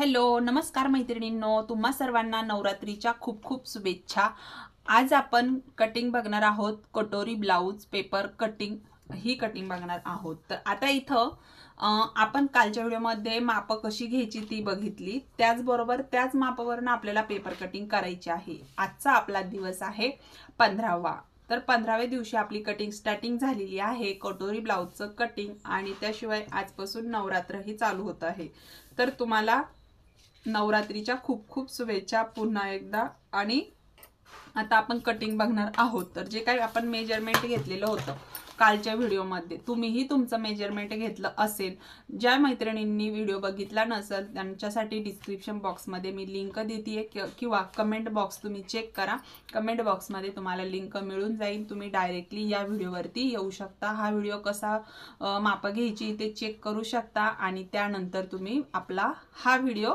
Hello नमस्कार मैत्रिणींनो, तुम्हा सर्वांना नवरात्रीच्या खूप खूप शुभेच्छा। आज आपण कटिंग बघणार आहोत, कटोरी ब्लाउज पेपर कटिंग ही कटिंग बघणार आहोत। तर आता इथं आपण कालच्या व्हिडिओमध्ये माप कशी घ्यायची ती बघितली, त्याचबरोबर त्याच मापावरून आपल्याला पेपर कटिंग करायची आहे। आजचा आपला दिवस आहे 15वा। तर 15व्या दिवशी आपली कटिंग स्टार्टिंग झालेली आहे कटोरी ब्लाउजचं कटिंग, आणि त्याशिवाय आजपासून नवरात्र ही चालू होत आहे। तर तुम्हाला नवरात्रीच्या खूप खूप शुभेच्छा पुन्हा एकदा। आणि आता आपण कटिंग बघणार आहोत। तर जे काही आपण मेजरमेंट घेतलेलं होतं कालच्या व्हिडिओमध्ये, तुम्हीही तुमचं मेजरमेंट घेतलं असेल, ज्या मैत्रिणींनी व्हिडिओ बघितला नसेल त्यांच्यासाठी डिस्क्रिप्शन बॉक्समध्ये मी लिंक देते किंवा कमेंट बॉक्स तुम्ही चेक करा। कमेंट बॉक्समध्ये तुम्हाला लिंक मिळून जाईल, तुम्ही डायरेक्टली या व्हिडिओवरती येऊ शकता। हा व्हिडिओ कसा माप घ्यायची ते चेक करू शकता आणि त्यानंतर तुम्ही आपला हा व्हिडिओ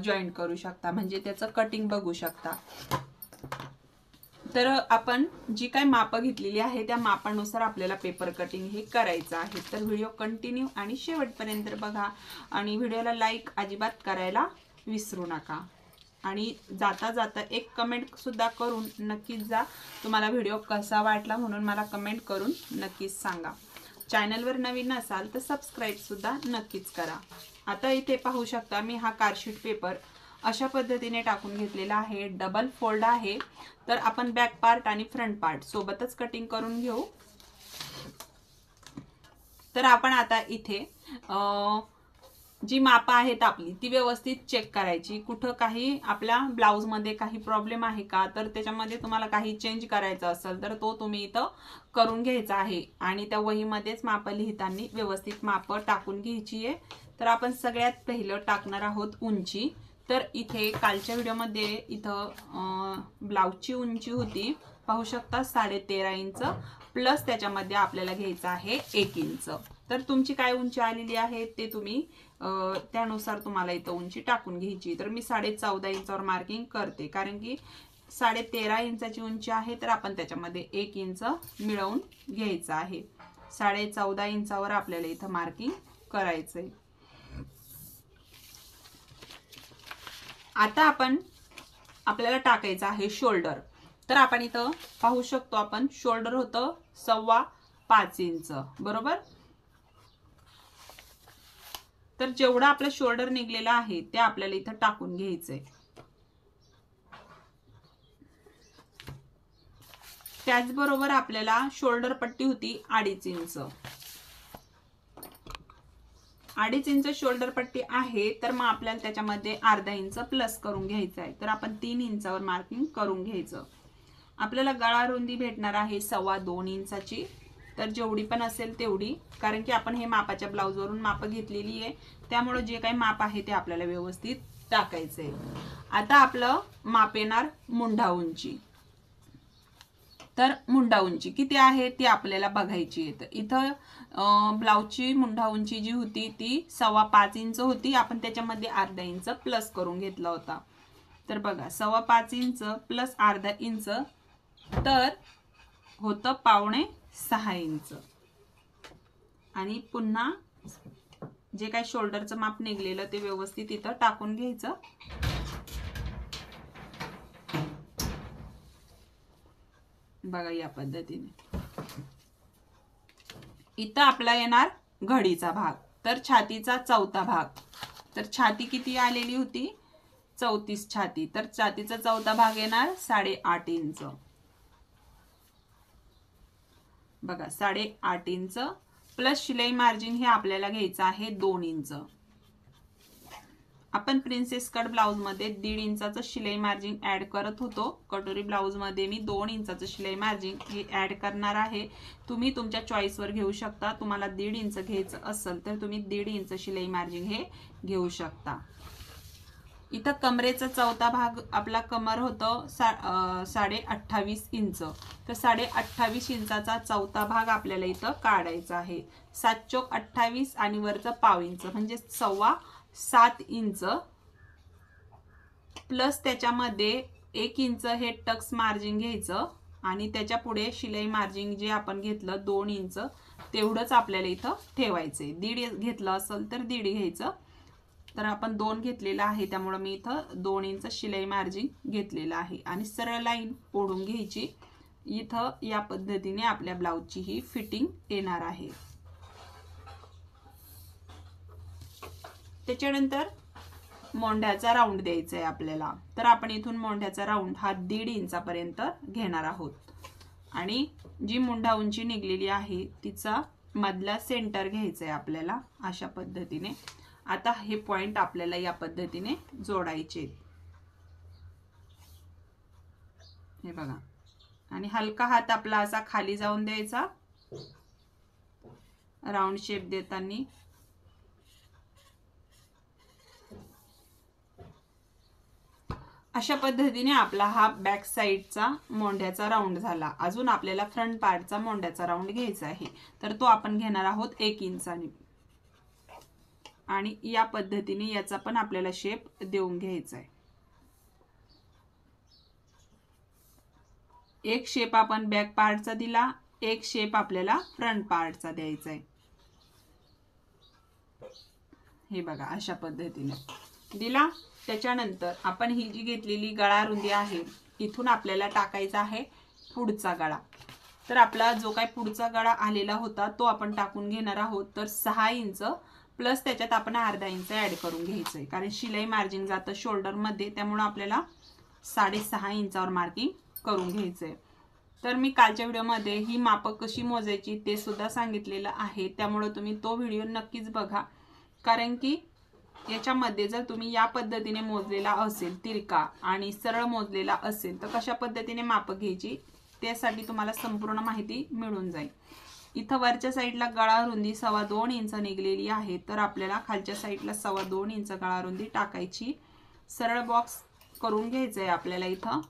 जॉईन करू शकता, म्हणजे त्याचं कटिंग बघू शकता। तर आपण जी काही माप घेतलेली आहे त्या मापानुसार आपल्याला पेपर कटिंग हे करायचं आहे। तर व्हिडिओ कंटिन्यू आणि शेवटपर्यंत बघा, आणि व्हिडिओला लाईक अजिबात करायला विसरू नका। आणि जाता जाता एक कमेंट सुद्धा करून नक्कीच जा, तुम्हाला व्हिडिओ कसा वाटला म्हणून मला कमेंट करून नक्कीच सांगा। चॅनलवर नवीन असाल तर सबस्क्राईब सुद्धा नक्कीच करा। आता इथे पाहू शकता मी हा कार्डशीट पेपर अशा पद्धतीने टाकून घेतलेला आहे, डबल फोल्ड आहे। तर आपण बॅक पार्ट आणि फ्रंट पार्ट सोबतच कटिंग करून घेऊ। तर आपण आता इथे जी माप आहेत आपली ती व्यवस्थित चेक करायची, कुठं काही आपल्या ब्लाउज मध्ये काही प्रॉब्लेम आहे का, तर त्याच्यामध्ये तुम्हाला काही चेंज करायचं असेल तर तो तुम्ही इथं करून घ्यायचा आहे। आणि त्या वहीमध्येच माप लिहिताना व्यवस्थित माप टाकून घ्यायची आहे। तर आपण सगळ्यात पहिलं टाकणार आहोत उंची। तर इथे कालच्या व्हिडिओमध्ये इथं ब्लाउजची उंची होती, पाहू शकता 13.5 इंच, प्लस त्याच्यामध्ये आपल्याला घ्यायचं आहे 1 इंच। तर तुमची काय उंची आलेली आहे ते तुम्ही त्यानुसार तुम्हाला इथं उंची टाकून घ्यायची। तर मी 14.5 इंचावर मार्किंग करते, कारण की 13.5 इंचाची उंची आहे, तर आपण त्याच्यामध्ये 1 इंच मिळवून घ्यायचं आहे। 14.5 इंचावर आपल्याला इथं मार्किंग करायचंय। आता आपल्याला टाकायचं आहे शोल्डर। तर आपण इथं पाहू शकतो, आपण शोल्डर होतं 5.25 इंच, बरोबर। तर जेवढा आपला शोल्डर निघलेला आहे ते आपल्याला इथं टाकून घ्यायचंय। त्याचबरोबर आपल्याला शोल्डर पट्टी होती 2.5 इंच, 2.5 इंच शोल्डर पट्टी आहे। तर मग आपल्याला त्याच्यामध्ये अर्धा इंच प्लस करून घ्यायचं आहे। तर आपण 3 इंचावर मार्किंग करून घ्यायचं। आपल्याला गळा रुंदी भेटणार आहे 2.25 इंचाची, तर जेवढी पण असेल तेवढी, कारण की आपण हे मापाच्या ब्लाउज वरून माप घेतलेली आहे, त्यामुळे जे काही माप आहे ते आपल्याला व्यवस्थित टाकायचंय। आता आपलं माप येणार मुंढा उंची। तर मुंढा उंची किती आहे ती आपल्याला बघायची आहे। तर इथं ब्लाउजची मुंढा उंची जी होती ती 5.25 इंच होती, आपण त्याच्यामध्ये अर्धा इंच प्लस करून घेतला होता। तर बघा 5.25 इंच प्लस अर्धा इंच, तर होतं 5.25 इंच। आणि पुन्हा जे काही शोल्डरचं माप निघलेलं ते व्यवस्थित इथं टाकून घ्यायचं। बघा या पद्धतीने इथं आपला येणार घडीचा भाग, तर छातीचा चौथा भाग। तर छाती किती आलेली होती 34 छाती, तर छातीचा चौथा भाग येणार 8.5 इंच। बघा 8.5 इंच प्लस शिलाई मार्जिन हे आपल्याला घ्यायचं आहे 2 इंच। आपण प्रिन्सेस कट ब्लाउज मध्ये 1.5 इंचाचं शिलाई मार्जिन ऍड करत होतो, कटोरी ब्लाउज मध्ये मी 2 इंचाचं शिलाई मार्जिन हे ऍड करणार आहे। तुम्ही तुमच्या चॉईसवर घेऊ शकता, तुम्हाला 1.5 इंच घ्यायचं असेल तर तुम्ही 1.5 इंच शिलाई मार्जिन हे घेऊ शकता। इथं कमरेचा चौथा भाग आपला कमर होतं 28.5 इंच, तर 28.5 इंचाचा चौथा भाग आपल्याला इथं काढायचा आहे। 7 चोक 28 आणि वरचं पाव इंच म्हणजे 7.25 इंच, प्लस त्याच्यामध्ये 1 इंच हे टक्स मार्जिन घ्यायचं, आणि त्याच्या पुढे शिलाई मार्जिन जे आपण घेतलं 2 इंच तेवढंच आपल्याला इथं ठेवायचंय। 1.5 घेतलं असेल तर 1.5 घ्यायचं, तर आपण 2 घेतलेला आहे, त्यामुळे मी इथं 2 इंच शिलाई मार्जिन घेतलेला आहे आणि सरळ लाईन ओढून घ्यायची. इथं या पद्धतीने आपल्या ब्लाउजची ही फिटिंग येणार आहे. त्याच्यानंतर मोंढ्याचा राऊंड द्यायचा आहे आपल्याला. तर आपण इथून मोंढ्याचा राऊंड हा 1.5 इंचापर्यंत घेणार आहोत आणि जी मुंढा उंची निघलेली आहे तिचा मधला सेंटर घ्यायचा आहे आपल्याला अशा पद्धतीने. आता हे पॉइंट आपल्याला या पद्धतीने जोडायचे, हे बघा, आणि हलका हात आपला असा खाली जाऊन द्यायचा राऊंड शेप देताना. अशा पद्धतीने आपला हा बॅक साइडचा मोंढ्याचा राऊंड झाला. अजून आपल्याला फ्रंट पार्टचा मोंढ्याचा राऊंड घ्यायचा आहे, तर तो आपण घेणार आहोत 1 इंचाने आणि या पद्धतीने याचा पण आपल्याला शेप देऊन घ्यायचा आहे. एक शेप आपण बॅक पार्टचा दिला, एक शेप आपल्याला फ्रंट पार्टचा द्यायचा आहे. हे बघा अशा पद्धतीने दिला. त्याच्यानंतर आपण ही जी घेतलेली गळा रुंदी आहे इथून आपल्याला टाकायचा आहे पुढचा गळा. तर आपला जो काही पुढचा गळा आलेला होता तो आपण टाकून घेणार आहोत. तर 6 इंच प्लस त्याच्यात आपण अर्धा इंच ऍड करून घ्यायचंय, कारण शिलाई मार्जिन जातं शोल्डर मध्ये, त्यामुळे आपल्याला 6.5 इंचावर मार्किंग करून घ्यायचंय. तर मी कालच्या व्हिडिओमध्ये ही माप कशी मोजायची ते सुद्धा सांगितलेलं आहे, त्यामुळे तुम्ही तो व्हिडिओ नक्कीच बघा. कारण की याच्यामध्ये जर तुम्ही या पद्धतीने मोजलेला असेल तिरका आणि सरळ मोजलेला असेल तर कशा पद्धतीने माप घ्यायची त्यासाठी तुम्हाला संपूर्ण माहिती मिळून जाईल. इथं वरच्या साईडला गळा रुंदी 2.25 इंच निघलेली आहे, तर आपल्याला खालच्या साईडला 2.25 इंच गळा रुंदी टाकायची. सरळ बॉक्स करून घ्यायचा आहे आपल्याला. इथं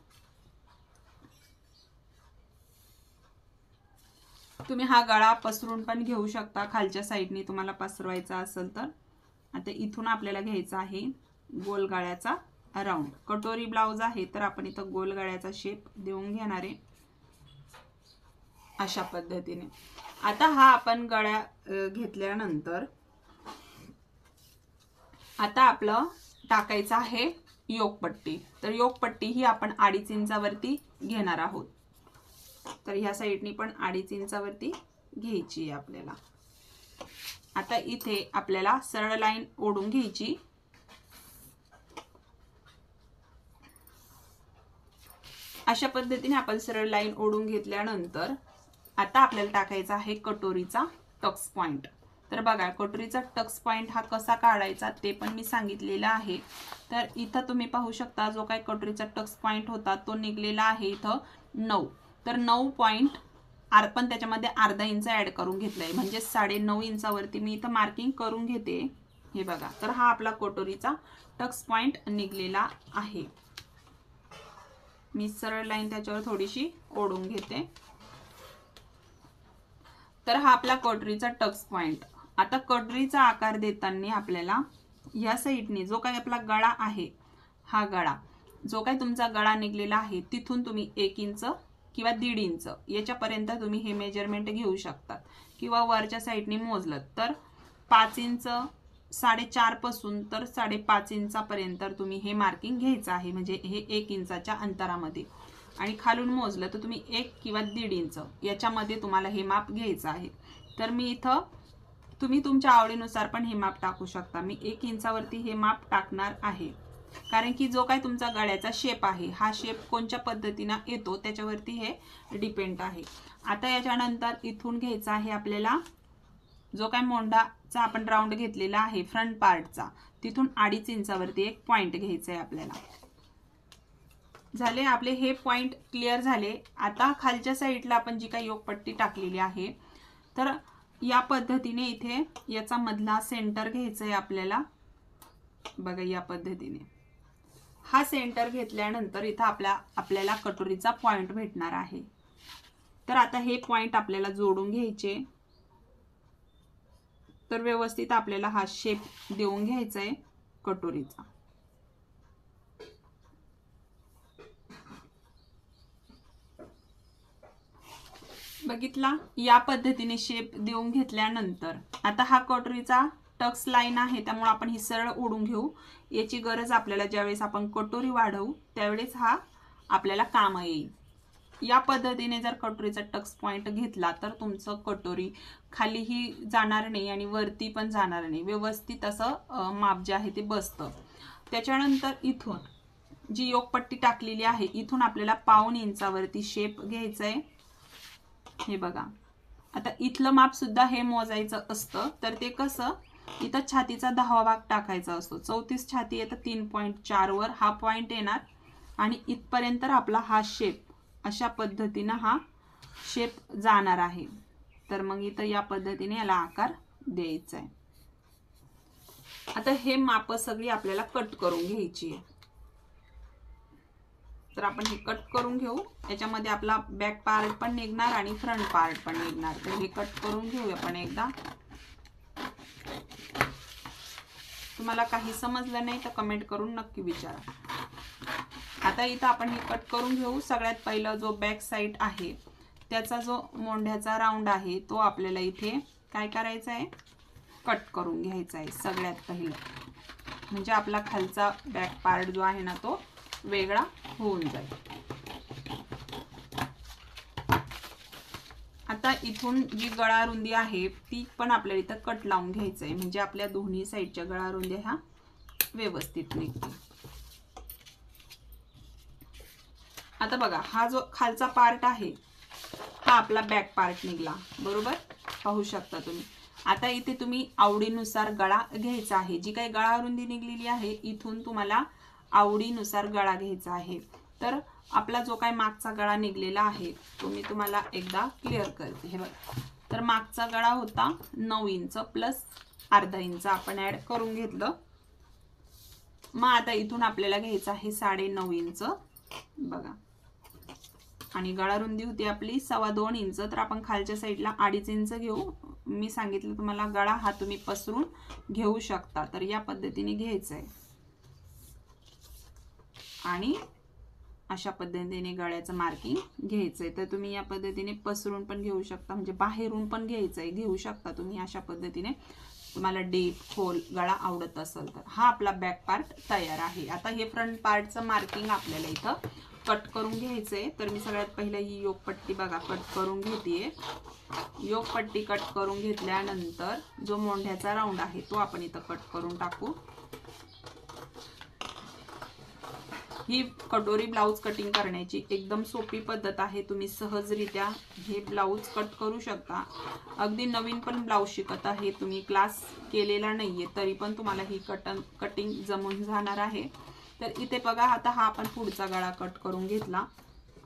तुम्ही हा गळा पसरून पण घेऊ शकता, खालच्या साईडने तुम्हाला पसरवायचा असेल तर. आता इथून आपल्याला घ्यायचा आहे गोल गळ्याचा राऊंड. कटोरी ब्लाउज आहे तर आपण इथं गोल गळ्याचा शेप देऊन घेणार आहे अशा पद्धतीने. आता हा आपण गळ्या घेतल्यानंतर आता आपलं टाकायचं आहे योकपट्टी. तर योकपट्टी ही आपण 2.5 इंचावरती घेणार आहोत. तर ह्या साईडनी पण 2.5 इंचावरती घ्यायची आहे आपल्याला. आता इथे आपल्याला सरळ लाईन ओढून घ्यायची. अशा पद्धतीने आपण सरळ लाईन ओढून घेतल्यानंतर आता आपल्याला टाकायचा आहे कटोरीचा टक्स पॉइंट. तर बघा कटोरीचा टक्स पॉइंट हा कसा काढायचा ते पण मी सांगितलेलं आहे. तर इथं तुम्ही पाहू शकता जो काही कटोरीचा टक्स पॉइंट होता तो निघलेला आहे इथं 9. तर 9 पॉइंट पण त्याच्यामध्ये अर्धा इंच ऍड करून घेतलाय, म्हणजे 9.5 इंचावरती मी इथं मार्किंग करून घेते. हे बघा, तर हा आपला कटोरीचा टक्स पॉइंट निघलेला आहे. मी सरळ लाईन त्याच्यावर थोडीशी ओढून घेते. तर हा आपला कटोरीचा टक्स पॉइंट. आता कटोरीचा आकार देताना आपल्याला या साईडने जो काही आपला गळा आहे, हा गळा जो काही तुमचा गळा निघलेला आहे तिथून तुम्ही 1 इंच किंवा 1.5 इंच याच्यापर्यंत तुम्ही हे मेजरमेंट घेऊ शकता, किंवा वरच्या साईडने मोजलं तर 5 इंच 4.5 पासून तर 5.5 इंचापर्यंत तुम्ही हे मार्किंग घ्यायचं आहे, म्हणजे हे 1 इंचाच्या अंतरामध्ये. आणि खालून मोजलं तर तुम्ही 1 किंवा 1.5 इंच याच्यामध्ये तुम्हाला हे माप घ्यायचं आहे. तर मी इथं तुम्ही तुमच्या आवडीनुसार पण हे माप टाकू शकता. मी 1 इंचावरती हे माप टाकणार आहे, कारण की जो काही तुमचा गळ्याचा शेप आहे हा शेप कोणत्या पद्धतीने येतो त्याच्यावरती हे डिपेंड आहे. आता याच्यानंतर इथून घ्यायचा आहे आपल्याला जो काही मोंढाचा आपण राऊंड घेतलेला आहे फ्रंट पार्टचा, तिथून 2.5 इंचावरती एक पॉइंट घ्यायचा आहे आपल्याला. झाले आपले हे पॉइंट क्लिअर झाले. आता खालच्या साईडला आपण जी काही योकपट्टी टाकलेली आहे तर या पद्धतीने इथे याचा मधला सेंटर घ्यायचा आहे आपल्याला. बघा या पद्धतीने हा सेंटर घेतल्यानंतर इथं आपल्याला कटोरीचा पॉइंट भेटणार आहे. तर आता हे पॉइंट आपल्याला जोडून घ्यायचे. तर व्यवस्थित आपल्याला हा शेप देऊन घ्यायचा आहे कटोरीचा. बघितला, या पद्धतीने शेप देऊन घेतल्यानंतर आता हा कटोरीचा टक्स लाईन आहे त्यामुळे आपण ही सरळ ओढून घेऊ. याची गरज आपल्याला ज्यावेळेस आपण कटोरी वाढवू त्यावेळेस हा आपल्याला काम येईल. या पद्धतीने जर कटोरीचा टक्स पॉइंट घेतला तर तुमचं कटोरी खालीही जाणार नाही आणि वरती पण जाणार नाही, व्यवस्थित असं माप जे आहे ते बसतं. त्याच्यानंतर इथून जी योकपट्टी टाकलेली आहे इथून आपल्याला 1.5 इंचावरती शेप घ्यायचा आहे. हे बघा, आता इथलं माप सुद्धा हे मोजायचं असतं. तर ते कसं, इथं छातीचा 10वा भाग टाकायचा असतो. 34 छाती आहे तर 3.4 वर हा पॉइंट येणार आणि इथपर्यंत आपला हा शेप अशा पद्धतीनं हा शेप जाणार आहे. तर मग इथं या पद्धतीने याला आकार द्यायचा आहे. आता हे माप सगळी आपल्याला कट करून घ्यायची आहे. तर आपण हे कट करून घेऊ. याच्यामध्ये आपला बॅक पार्ट पण निघणार आणि फ्रंट पार्ट पण निघणार. तर हे कट करून घेऊया आपण एकदा. तुम्हाला काही समजलं नाही तर कमेंट करून नक्की विचारा. आता इथं आपण हे कट करून घेऊ. सगळ्यात पहिला जो बॅक साइड आहे त्याचा जो मोंढ्याचा राऊंड आहे तो आपल्याला इथे काय करायचा आहे, कट करून घ्यायचा आहे सगळ्यात पहिलं. म्हणजे आपला खालचा बॅक पार्ट जो आहे ना तो वेगळा होऊन जाईल. आता इथून जी गळा रुंदी आहे ती पण आपल्याला इथं कट लावून घ्यायचं आहे. म्हणजे आपल्या दोन्ही साईडच्या गळा रुंदी ह्या व्यवस्थित निघतील. आता बघा, हा जो खालचा पार्ट आहे हा आपला बॅक पार्ट निघला, बरोबर पाहू शकता तुम्ही. आता इथे तुम्ही आवडीनुसार गळा घ्यायचा आहे. जी काही गळा रुंदी निघलेली आहे इथून तुम्हाला आवडीनुसार गळा घ्यायचा आहे. तर आपला जो काही मागचा गळा निघलेला आहे तो मी तुम्हाला एकदा क्लिअर करते. हे बघा, तर मागचा गळा होता 9 इंच प्लस अर्धा इंच आपण ऍड करून घेतलं. मग आता इथून आपल्याला घ्यायचं आहे 9.5 इंच बघा, आणि गळा रुंदी होती आपली 2.25 इंच. तर आपण खालच्या साईडला 2.5 इंच घेऊ. मी सांगितलं तुम्हाला गळा हा तुम्ही पसरून घेऊ शकता. तर या पद्धतीने घ्यायचं आहे आणि अशा पद्धतीने गळ्याचं मार्किंग घ्यायचंय. तर तुम्ही या पद्धतीने पसरून पण घेऊ शकता, म्हणजे बाहेरून पण घ्यायचंय, घेऊ शकता तुम्ही अशा पद्धतीने. तुम्हाला डीप खोल गळा आवडत असेल तर. हा आपला बॅक पार्ट तयार आहे. आता हे फ्रंट पार्टचं मार्किंग आपल्याला इथं कट करून घ्यायचंय. तर मी सगळ्यात पहिलं ही योकपट्टी बघा कट करून घेतेय. योकपट्टी कट करून घेतल्यानंतर जो मोंढ्याचा राऊंड आहे तो आपण इथं कट करून टाकू. ही कटोरी ब्लाउज कटिंग करण्याची एकदम सोपी पद्धत आहे. तुम्ही सहजरित्या हे ब्लाउज कट करू शकता. अगदी नवीन पण ब्लाउज शिकत आहे, तुम्ही क्लास केलेला नाहीये तरी पण तुम्हाला ही कटिंग जमून जाणार आहे. तर इथे बघा, आता हा आपण पुढचा गळा कट करून घेतला.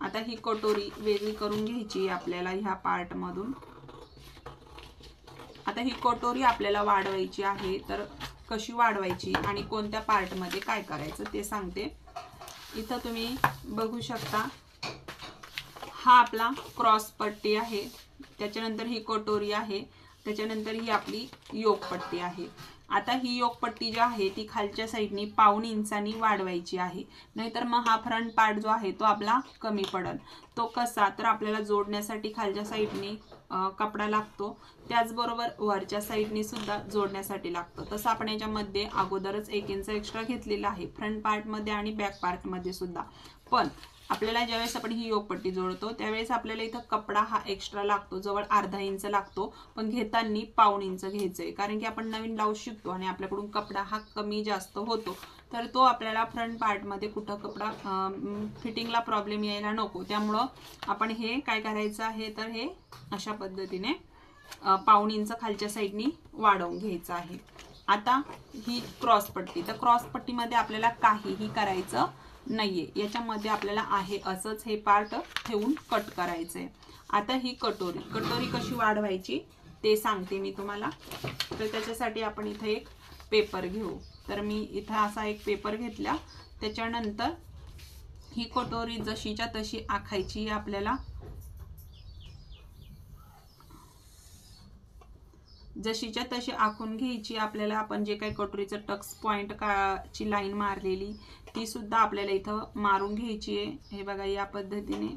आता ही कटोरी वेगळी करून घ्यायची आपल्याला ह्या पार्ट मधून. आता ही कटोरी आपल्याला वाढवायची आहे. तर कशी वाढवायची आणि कोणत्या पार्ट मध्ये काय करायचं ते सांगते. इथं तुम्ही बघू शकता, हा आपला क्रॉस पट्टी आहे, त्याच्यानंतर ही कटोरी आहे, त्याच्यानंतर ही आपली योकपट्टी आहे. आता ही योकपट्टी जी आहे ती खालच्या साईडनी 1.5 इंचांनी वाढवायची आहे. नाहीतर मग हा फ्रंट पार्ट जो आहे तो आपला कमी पडल. तो कसा, तर आपल्याला जोडण्यासाठी खालच्या साईडनी कपडा लागतो, त्याचबरोबर वरच्या साईडनी सुद्धा जोडण्यासाठी लागतो. तसं आपण याच्यामध्ये अगोदरच 1 इंच एक्स्ट्रा घेतलेला आहे फ्रंट पार्ट मध्ये आणि बॅक पार्ट मध्ये सुद्धा. पण आपल्याला ज्यावेळेस आपण ही योकपट्टी जोडतो त्यावेळेस आपल्याला इथं कपडा हा एक्स्ट्रा लागतो, जवळ अर्धा इंच लागतो. पण घेताना 1.5 इंच घ्यायचंय, कारण की आपण नवीन ब्लाउज शिकतो आणि आपल्याकडून कपडा हा कमी जास्त होतो. तर तो आपल्याला फ्रंट पार्ट मध्ये कुठं कपडा फिटिंगला प्रॉब्लेम यायला नको. त्यामुळं आपण हे काय करायचं आहे, तर हे अशा पद्धतीने 1.5 इंच खालच्या साईडनी वाढवून घ्यायचं आहे. आता ही क्रॉस पट्टी, तर क्रॉस पट्टीमध्ये आपल्याला काहीही करायचं नाहीये. याच्यामध्ये आपल्याला आहे असंच हे पार्ट ठेवून कट करायचंय. आता ही कटोरी कशी वाढवायची ते सांगते मी तुम्हाला. तर त्याच्यासाठी आपण इथे एक पेपर घेऊ. तर मी इथे असा एक पेपर घेतला. त्याच्यानंतर ही कटोरी जशीच्या तशी आखायची आपल्याला. जशीच्या तशी आखून घ्यायची आपल्याला. आपण जे काही कटोरीचं टक्स पॉइंट ची लाईन मारलेली ती सुद्धा आपल्याला इथं मारून घ्यायची आहे. हे बघा, या पद्धतीने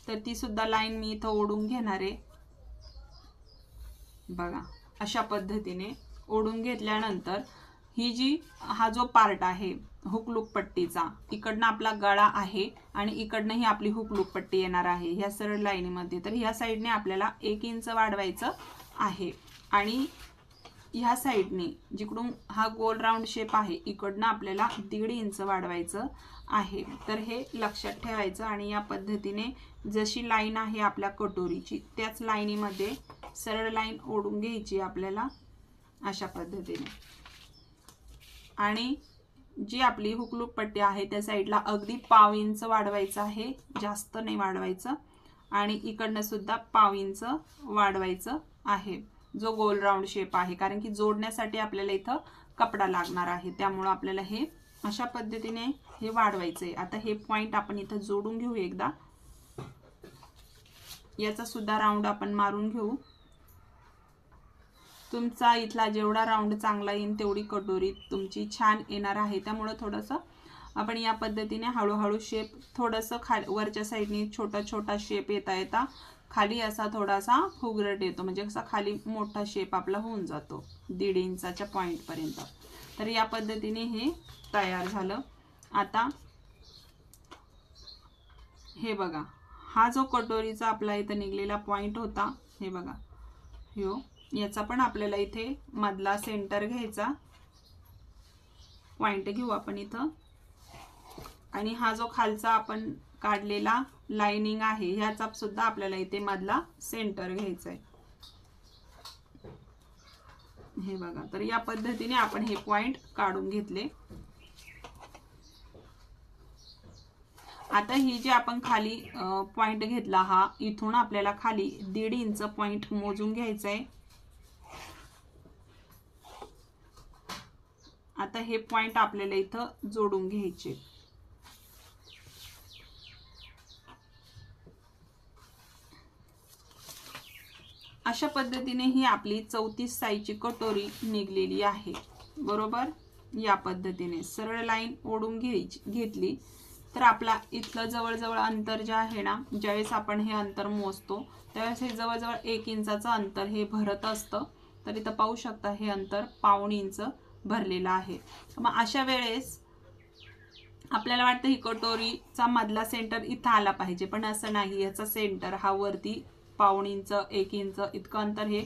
तर ती सुद्धा लाईन मी इथं ओढून घेणार आहे। बघा अशा पद्धतीने ओढून घेतल्यानंतर ही जी हा जो पार्ट आहे हुक लूप पट्टीचा, इकडनं आपला गळा आहे आणि इकडनं ही आपली हुक लूप पट्टी येणार आहे ह्या सरळ लाईनीमध्ये। तर ह्या साईडने आपल्याला 1 इंच वाढवायचं आहे आणि ह्या साईडने जिकडून हा गोल राऊंड शेप आहे इकडनं आपल्याला 1.5 इंच वाढवायचं आहे। तर हे लक्षात ठेवायचं आणि या पद्धतीने जशी लाईन आहे आपल्या कटोरीची त्याच लाईनीमध्ये सरळ लाईन ओढून घ्यायची आपल्याला अशा पद्धतीने। आणि जी आपली हुक लूप पट्टी आहे त्या साईडला अगदी 1/2 इंच वाढवायचं आहे, जास्त नाही वाढवायचं। आणि इकडनं सुद्धा 1/2 इंच वाढवायचं आहे जो गोल राऊंड शेप आहे, कारण की जोडण्यासाठी आपल्याला इथं कपडा लागणार आहे, त्यामुळे आपल्याला हे अशा पद्धतीने हे वाढवायचंय। आता हे पॉइंट आपण इथं जोडून घेऊ एकदा, याचा सुद्धा राऊंड आपण मारून घेऊ। तुमचा इथला जेवढा राऊंड चांगला येईल तेवढी कटोरी तुमची छान येणार आहे, त्यामुळे थोडंसं आपण या पद्धतीने हळूहळू शेप थोडंसं खाली वरच्या साईडने छोटा छोटा शेप येता खाली असा थोडासा फुगरट येतो, म्हणजे असा खाली मोठा शेप आपला होऊन जातो 1.5 इंचाच्या पॉइंट पर्यंत। तर या पद्धतीने हे तयार झालं। आता हे बघा हा जो कटोरीचा आपला इथं निघलेला पॉइंट होता, हे बघा ह्यो, याचा पण आपल्याला इथे मधला सेंटर घ्यायचा, पॉइंट घेऊ आपण इथं। आणि हा जो खालचा आपण काढलेला लाइनिंग आहे ह्याचा सुद्धा आपल्याला इथे मधला सेंटर घ्यायचा आहे, हे बघा। तर या पद्धतीने आपण हे पॉइंट काढून घेतले। आता ही जी आपण खाली पॉइंट घेतला हा इथून आपल्याला खाली 1.5 इंच पॉइंट मोजून घ्यायचा आहे। आता हे पॉइंट आपल्याला इथं जोडून घ्यायचे। अशा पद्धतीने ही आपली 34 साईजची कटोरी निघलेली आहे, बरोबर। या पद्धतीने सरळ लाईन ओढून घेतली तर आपला इथलं जवळजवळ अंतर जे आहे ना, ज्यावेळेस आपण हे अंतर मोजतो त्यावेळेस हे जवळजवळ 1 इंचाचं अंतर हे भरत असतं। तर इथं पाहू शकता हे अंतर 1/2 इंच भरलेलं आहे। मग अशा वेळेस आपल्याला वाटतं ही कटोरीचा मधला सेंटर इथं आला पाहिजे, पण असं नाही, याचा सेंटर हा वरती 1/2 इंच 1 इंच इतकं अंतर हे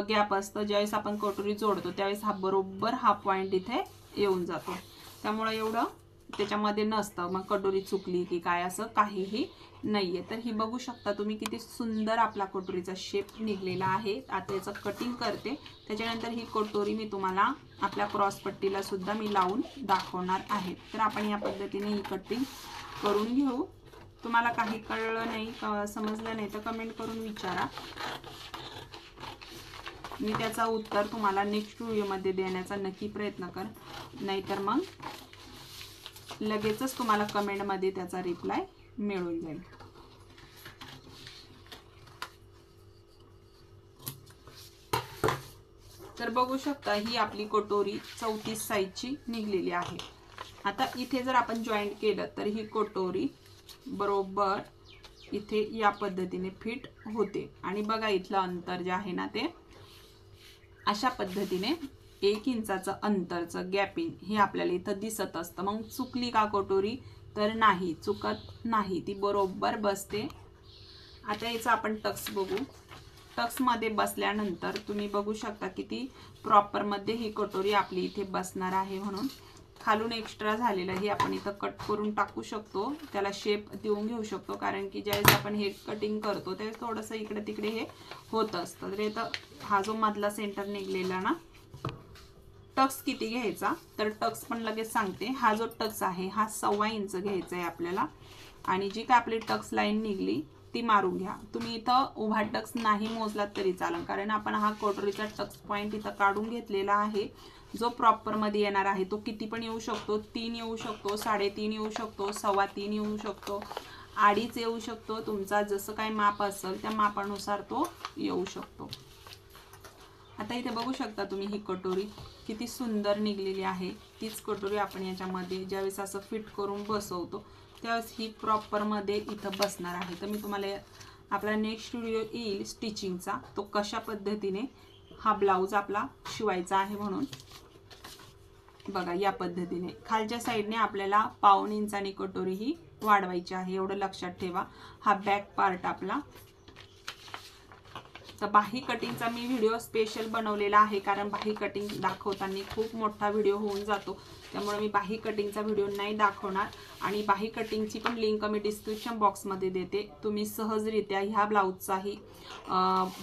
गॅप असतं। ज्यावेळेस आपण कटोरी जोडतो त्यावेळेस हा बरोबर हा पॉइंट इथे येऊन जातो, त्यामुळे एवढं त्याच्यामध्ये नसतं मग कटोरी चुकली की काय असं काहीही नाहीये। तर ही बघू शकता तुम्ही किती सुंदर आपला कटोरीचा शेप निघलेला आहे। आता याचं कटिंग करते, त्याच्यानंतर ही कटोरी मी तुम्हाला आपल्या क्रॉस पट्टीला सुद्धा मी लावून दाखवणार आहे। तर आपण या पद्धतीने ही कटिंग करून घेऊ। तुम्हाला काही कळलं नाही, समजलं नाही तर कमेंट करून विचारा, मी त्याचा उत्तर तुम्हाला नेक्स्ट व्हिडिओमध्ये देण्याचा नक्की प्रयत्न कर, नाहीतर मग लगेचच तुम्हाला कमेंटमध्ये त्याचा रिप्लाय मिळून जाईल। तर बघू शकता ही आपली कटोरी 34 साईजची निघलेली आहे। आता इथे जर आपण जॉईंट केलं तर ही कटोरी बरोबर इथे या पद्धतीने फिट होते। आणि बघा इथलं अंतर जे आहे ना ते अशा पद्धतीने 1 इंचाचं अंतरचं गॅपिंग हे आपल्याला इथं दिसत असतं। मग चुकली का कटोरी? तर नाही, चुकत नाही, ती बरोबर बसते। आता याचा आपण टक्स बघू। टक्स मध्ये बसल्यानंतर तुम्ही बघू शकता किती प्रॉपर मध्ये ही कटोरी आपली इथे बसणार आहे। म्हणून खालून एक्स्ट्रा झालेलं हे आपण इथं कट करून टाकू शकतो, त्याला शेप देऊन घेऊ शकतो, कारण की ज्यावेळेस आपण हे कटिंग करतो त्यावेळेस थोडंसं इकडे तिकडे हे होत असतं। तर इथं हा जो मधला सेंटर निघलेला ना, टक्स किती घ्यायचा तर टक्स पण लगेच सांगते। हा जो टक्स आहे हा 1.25 इंच घ्यायचा आहे आपल्याला, आणि जी काय आपली टक्स लाईन निघली ती मारून घ्या। तुम्ही इथं उभा टक्स नाही मोजलात तरी चालेल, कारण आपण हा कटोरीचा टक्स पॉइंट इथं काढून घेतलेला आहे। जो प्रॉपर मध्ये येणार आहे तो किती पण येऊ शकतो, 3 येऊ शकतो, 3.5 येऊ शकतो, 3.25 येऊ शकतो, 2.5 येऊ शकतो, तुमचा जसं काही माप असेल त्या मापानुसार तो येऊ शकतो। आता इथे बघू शकता तुम्ही ही कटोरी किती सुंदर निघलेली आहे। तीच कटोरी आपण याच्यामध्ये ज्यावेळेस असं फिट करून बसवतो त्यावेळेस ही प्रॉपरमध्ये इथं बसणार आहे. तर मी तुम्हाला आपला नेक्स्ट व्हिडिओ येईल स्टिचिंगचा, तो कशा पद्धतीने हा ब्लाऊज आपला शिवायचा आहे म्हणून. बघा या पद्धतीने खालच्या साईडने आपल्याला 1/2 इंचानी कटोरी ही वाढवायची आहे, एवढं लक्षात ठेवा. हा बॅक पार्ट आपला. तर बाही कटिंगचा मी व्हिडिओ स्पेशल बनवलेला आहे, कारण बाही कटिंग दाखवताना खूप मोठा व्हिडिओ होऊन जातो, त्यामुळे मी बाही कटिंगचा व्हिडिओ नाही दाखवणार. आणि बाही कटिंगची पण लिंक मी डिस्क्रिप्शन बॉक्समध्ये देते. तुम्ही सहजरित्या ह्या ब्लाऊजचाही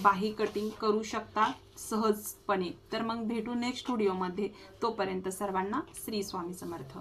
बाही कटिंग करू शकता सहजपणे. तर मग भेटू नेक्स्ट व्हिडिओमध्ये. तोपर्यंत सर्वांना श्री स्वामी समर्थ.